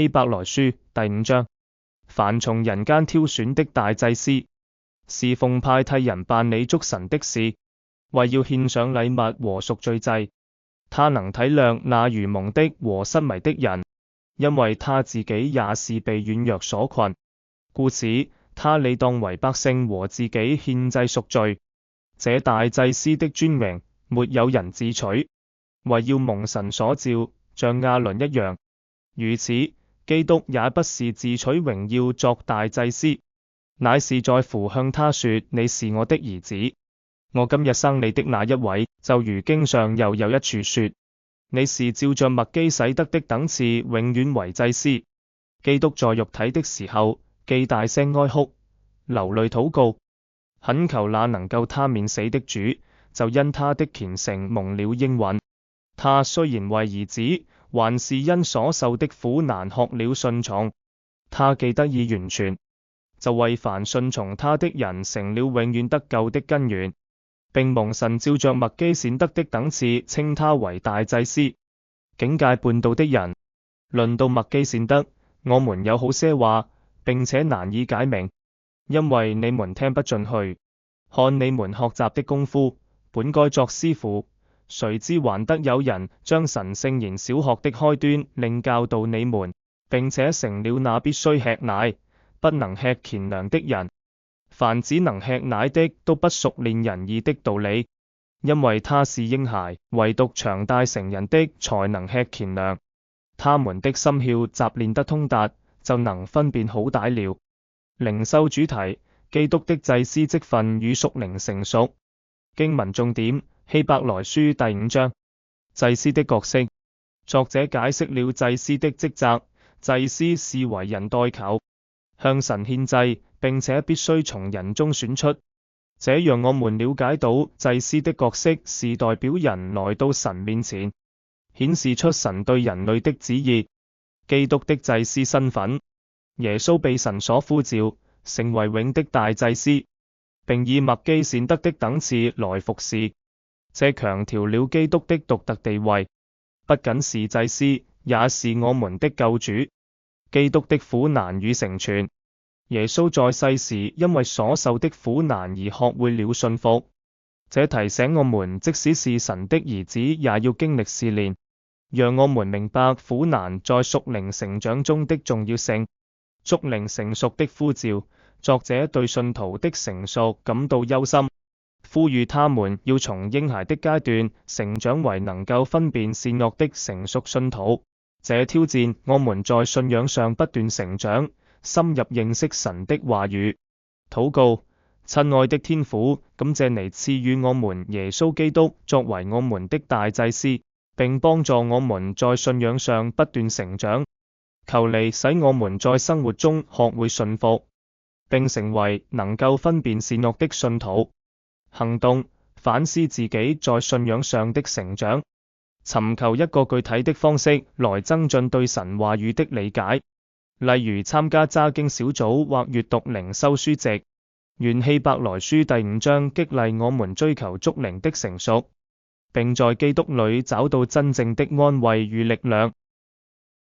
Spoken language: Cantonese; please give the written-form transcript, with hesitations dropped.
希伯來書第5章。凡從人間挑選的大祭司，是奉派替人辦理祝神的事，為要獻上禮物和贖罪祭。他能體諒那愚蒙的和失迷的人，因為他自己也是被軟弱所困，故此他理當為百姓和自己獻祭贖罪。這大祭司的尊榮，沒有人自取，為要蒙神所召，像亞倫一樣。如此，基督也不是自取榮耀作大祭司，乃是在乎向他說：你是我的兒子，我今日生你的那一位。就如經上又有一處說：你是照着麥基洗德的等次永遠為祭司。基督在肉體的時候，既大聲哀哭，流淚禱告，懇求那能救他免死的主，就因他的虔誠蒙了應允。他雖然為兒子，還是因所受的苦難學了順從。他既得以完全，就為凡順從他的人成了永遠得救的根源，並蒙神照着麥基洗德的等次稱他為大祭司。警戒叛道的人，論到麥基洗德，我們有好些話，並且難以解明，因為你們聽不進去。看你們學習的功夫，本該作師傅，誰知還得有人將神聖言小學的開端另教導你們，並且成了那必須吃奶，不能吃乾糧的人。凡只能吃奶的，都不熟練仁義的道理，因為他是嬰孩，唯獨長大成人的才能吃乾糧。他們的心竅習練得通達，就能分辨好歹了。靈修主題：基督的祭司職分與屬靈成熟。經文重點：希伯來書第5章。祭司的角色，作者解釋了祭司的職責。祭司是為人代求，向神獻祭，並且必須從人中選出。這讓我們了解到祭司的角色是代表人來到神面前，顯示出神對人類的旨意。基督的祭司身份，耶穌被神所呼召，成為永的大祭司，並以麥基洗德的等次來服侍。這強調了基督的獨特地位，不僅是祭司，也是我們的救主。基督的苦難與成全，耶穌在世時因為所受的苦難而學會了信服。這提醒我們，即使是神的兒子，也要經歷試煉，讓我們明白苦難在屬靈成長中的重要性。屬靈成熟的呼召，作者對信徒的成熟感到憂心，呼籲他們要從嬰孩的階段成長為能夠分辨善惡的成熟信徒。這挑戰我們在信仰上不斷成長，深入認識神的話語。禱告：親愛的天父，感謝你賜予我們耶穌基督作為我們的大祭司，並幫助我們在信仰上不斷成長。求你使我們在生活中學會順服，並成為能夠分辨善惡的信徒。行動：反思自己在信仰上的成長，尋求一個具體的方式來增進對神話語的理解，例如參加查經小組或閱讀靈修書籍。願希伯來書第5章激勵我們追求屬靈的成熟，並在基督裏找到真正的安慰與力量。